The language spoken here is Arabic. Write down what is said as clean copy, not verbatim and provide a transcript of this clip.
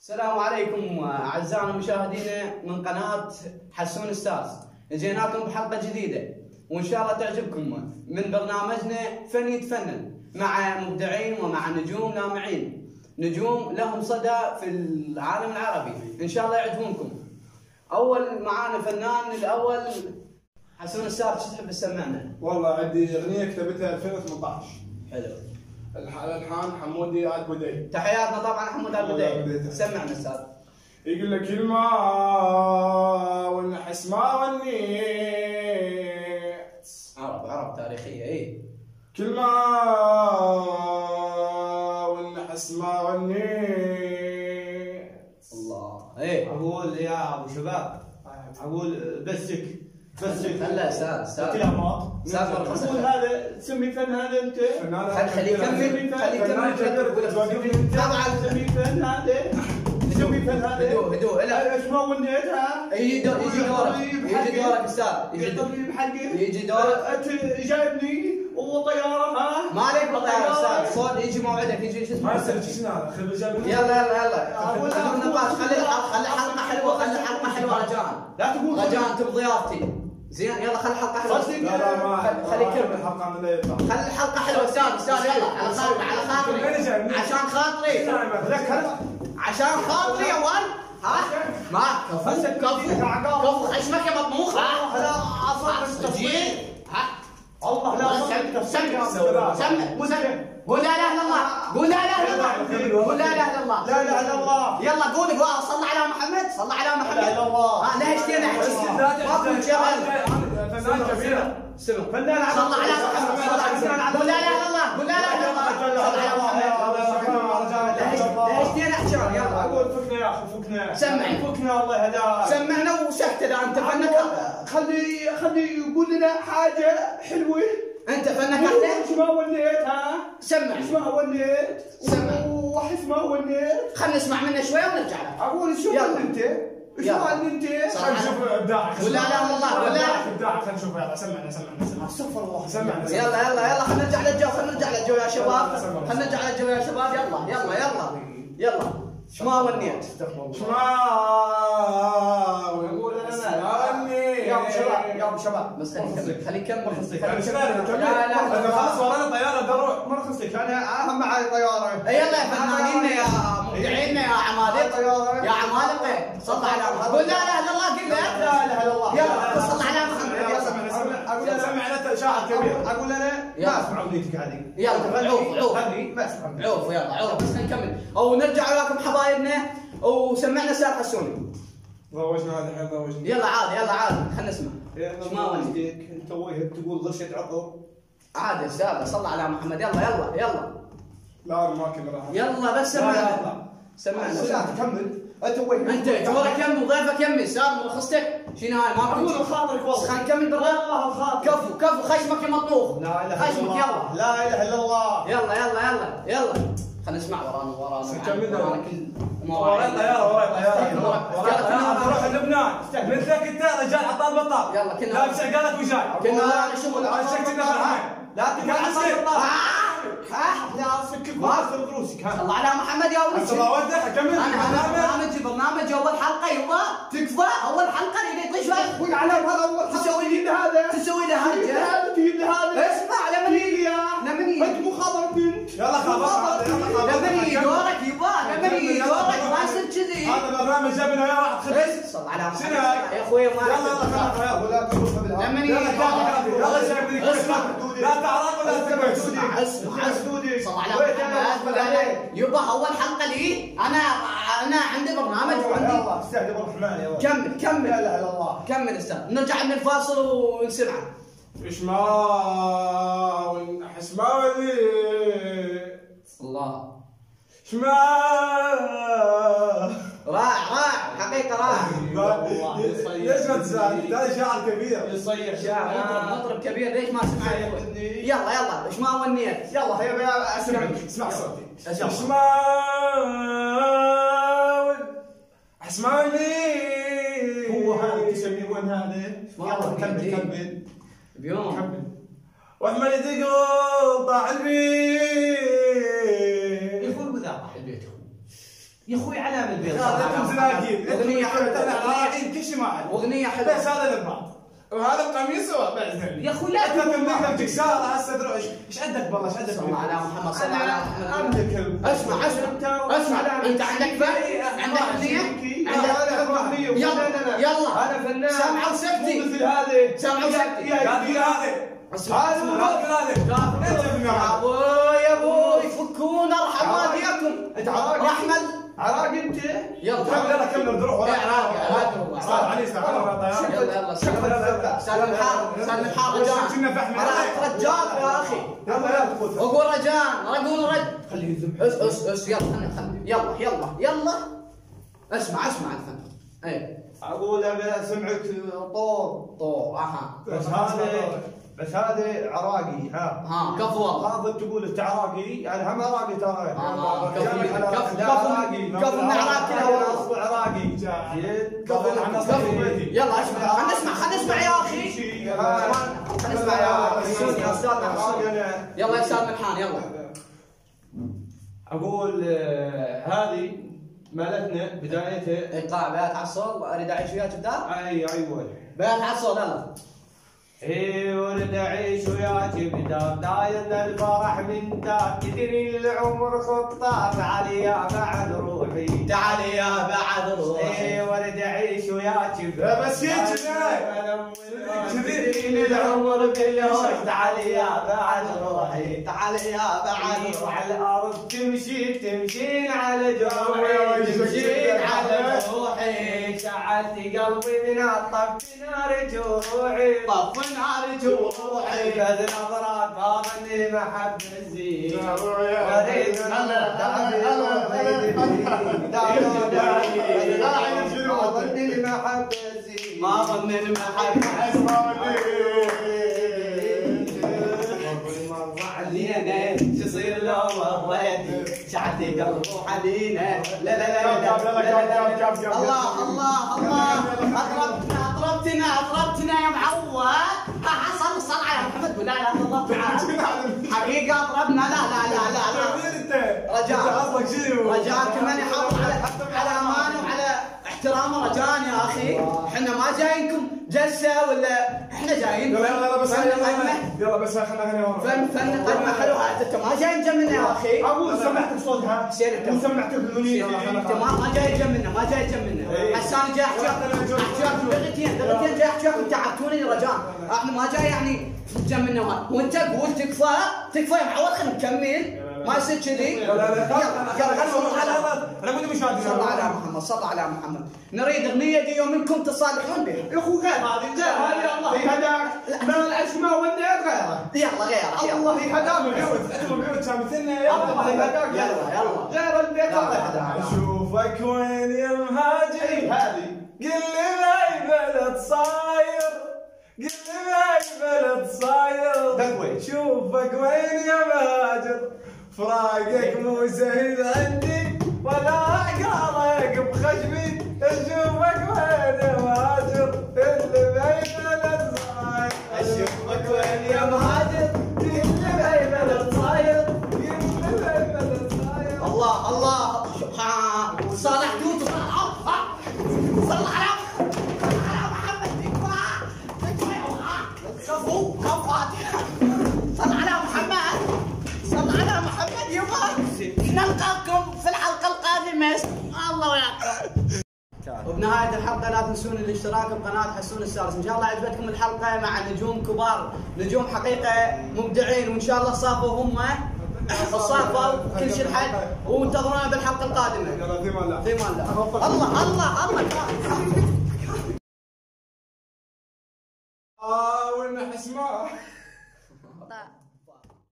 السلام عليكم اعزائنا المشاهدين من قناه حسون استاذ. جيناكم بحلقه جديده وان شاء الله تعجبكم من برنامجنا فن يتفنن مع مبدعين ومع نجوم لامعين، نجوم لهم صدى في العالم العربي، ان شاء الله يعجبونكم. اول معانا فنان الاول حسون استاذ، شو تحب تسمعنا؟ والله عندي اغنيه كتبتها 2018. حلو. الالحان حمودي آل بدي. تحياتنا طبعا حمود آل بدي. سمعنا استاذ. يقول لك الماء والنحس ما ونيت. عرب تاريخيه. اي كل ما والنحس ما ونيت. الله. ايه اقول يا ابو شباب، اقول بسك خلى استاذ كلامات استاذ اقول هذا تسمي فن هذا انت؟ خليه يكمل طبعا تسمي فن هذا، تسمي فن هذا هدوء لا ايش ما ونيتها؟ يجي دورك استاذ، يجي دورك. انت جايبني وطياره ها؟ ما عليك بطياره استاذ، صوت يجي موعدك، يجي شو اسمه. يلا اقول النقاش. خلي حلقه حلوه رجاء. لا تقول رجاء انت بضيافتي زين. يلا خلي الحلقه حلوه. خلي يكمل الحلقه من لا يطلع. خلي الحلقه حلوه استاذ. يلا على خاطري عشان خاطري عشان خاطري يا ولد. ها ما كفو خشمك يا مطموخ. لا جيل ها الله لا سمع قول لا اله الا الله، قول لا اله الا الله، قول لا اله الا الله، لا اله الا الله. يلا قول صل على محمد، صل على محمد. لا اله الا الله. لهجتين احكي ماكو شغل. فنان كبير. فنان صل على محمد، قول لا اله الا الله، قول لا اله الا الله، صل على محمد. لهجتين احكي يلا. اقول فكنا يا اخي فكنا. سمعي فكنا الله يهداك. سمعنا وسكت اذا انت فنك. خلي يقول لنا حاجه حلوه. انت فنك احلى. ايش ما وليت ها؟ سمع. ايش ما وليت؟ سمع. واحس ما وليت. خلينا نسمع منه شويه ونرجع لك. اقول شو انت؟ ايش ما انت؟ خلينا نشوف ابداعك. ولا لا والله ولا ابداعك. خلينا نشوف. يلا سمعنا استغفر الله. سمعنا. يلا خلينا نرجع للجو يا شباب. خلينا نرجع للجو يا شباب. يلا شما ونيت. شما اقول انا يا ابو شباب بس خلي يكمل. لا خلاص ورانا طياره بروح. ما رخصتك انا اهم معي طياره. يلا يا فنانينا يا مبدعينا يا عمالقه يا عمالقه، صل على محمد. قول لا اله الا الله. قل لا اله الا الله. يلا صل على محمد. اقول سمعنا شاعر كبير. اقول انا ما اسمع اغنيتك هذه. يلا عوف خلي ما اسمع عوف. يلا عوف بس نكمل او نرجع لكم حبايبنا وسمعنا استاذ حسوني. ضوجنا هذا الحين ضوجنا. يلا عادي خلينا نسمع. ما وديك انت وهب تقول غشيت عطر. عادي استاذ صل على محمد. يلا لا ما كنا راح. يلا بس سمعنا. لا تكمل انت وين؟ انت دورك يم وضيفك يمي استاذ رخصتك. شنو هاي ما اقول خاطرك والله. خلينا نكمل بالله. والله الخاطر. كفو خشمك يا مطبوخ. لا اله الا خشمك. الله. يلا لا اله الا الله. يلا خلينا نسمع ورانا كملنا. ورانا كل وراي طياره. اروح لبنان مثلك انت رجال عطال بطال. يلا كنا لابس عقالك وجاي. كنا شغل شكلك فرحان. لا تقعد لا اسكك واخر دروسك. الله على محمد يا ولد. اودع كمل. انا برنامج اول حلقه يبا تكفى. اول حلقه يطيش وين على هذا اول تسوي لي هذا تجيب لي هذا اسمع لمن انت مو خبر بنت. يلا خلاص. لمن دورك يبا. لمن دورك ما يصير كذي. هذا برنامج جابنا يا واحد خبز. صل على محمد شنو يا اخوي. ما يلا ولا تروح بالهواء. لمن لا تعرض ولا تسوي. اسمع صل على محمد. يبا اول حلقه لي انا عندي برنامج وعندي. الله استهدى بالرحمن يا ولد. كمل. لا اله الا الله. كمل استاذ. نرجع من الفاصل ونسمعه. ايش ما ونحس ما وليت. الله. ايش ما راع حقيقه راع. ليش ما تزعل؟ هذا شاعر كبير. يصيح مطرب كبير. ليش ما سمعت؟ يلا ايش ما ونيت. يلا هيا اسمع صوتي. ايش ما احس ما وليت. هو هذا تسميه وين هذا؟ يلا كمل بيوم كمل. واحمد تقول طاح البيت. يقول وذا طاح البيت. يا اخوي علام البيض انتم زناقين اغنيه حلوه كل شيء ما عليه اغنيه حلوه بس هذا للبعض وهذا القميص هو بعد يا اخوي لا انت تملك لك جكساره هسه ادري ايش عندك بالله ايش عندك صل على محمد صل على محمد عندك اسمع انت عندك باقي عندك اغنيه يلا انا فنان سامعه وسبتي مثل هذه سامعه وسبتي يا ابوي فكونا ارحم والديكم انت عراقي رحمل عراقي انت يلا كمل دروع عراقي استاذ علي يلا سالم الحار رجال يا اخي اقول رجال خليه يذبح اس يلا اسمع الفن ايه اقول انا سمعك طور اها بس هذا عراقي ها كفو والله هذا تقول انت عراقي يعني هم عراقي ترى كفو من عراقي اصل عراقي يلا خلينا نسمع يا اخي خلينا نسمع يا استاذ يلا يا استاذ ملحان يلا اقول هذه مالتنا بدايتها ايقاع بيات عصول اريد اعيش وياك بدار ايوه بيات عصول يلا ورد اعيش وياك بدار دايرنا الفرح من دار تدري العمر خطار تعالي يا بعد روحي تعالي يا بعد روحي ورد اعيش وياك بس هيك تدري العمر بالهوش تعالي يا بعد روحي تعالي يا بعد روحي على الارض تمشين على جروحي تمشين على روحي شعلتي قلبي من الطف نار جروحي طف نار جروحي كذ نظرات فاضني محب الزين وريد ما ظن المحب علينا تصير لو مريت شعلتي قلبه حنينه لا الله اضربتنا يا معود حصل الصلعه يا محمد ولا لا الله تعالى حقيقه اضربنا لا رجاء كمان يحافظ على امانه وعلى احترامه رجاء يا اخي احنا ما جايينكم جلسه ولا احنا جايين يلا بس خلينا هنا ورا فن قدمه حلوه انت ما جاي تجملنا يا اخي ابو سمعت بصوتها حسين انت سمعت بالاغنيه انت ما جاي تجملنا هسه انا جاي احكي دقيقتين جاي احكي لكم تعبتوني رجاء احنا ما جاي يعني تجملنا وانت قول تكفى يا معود خلينا نكمل ما يصير كذي يلا انا كنت مشاهدين صل على محمد نريد اغنيه دي منكم تصالحون بها يا اخو غير هذه الله يهداك من الاسماء وديت غيره يلا غيره الله يهداك انتم بعود سامتنا الله يهداك يلا غير البيت الله يهداك اشوفك وين يا مهاجر هذه قل لي باي بلد صاير دقوي شوفك وين يا مهاجر فراقك مو سهل عندي ولا اقارك بخشمي اشوفك وين يا مهاجر اللي بين الصاير اشوفك وين يا مهاجر اللي بين الصاير الله صالح توت صل على محمد تكفى كفو صل على محمد يبا نلقاكم في الحلقه القادمه الله وياكم. وبنهايه الحلقه لا تنسون الاشتراك بقناه حسون السادس. ان شاء الله عجبتكم الحلقه مع نجوم كبار نجوم حقيقه مبدعين وان شاء الله صافوا هم صافوا كل شيء الحد وانتظرونا بالحلقه القادمه. يلا في الله وين حسماء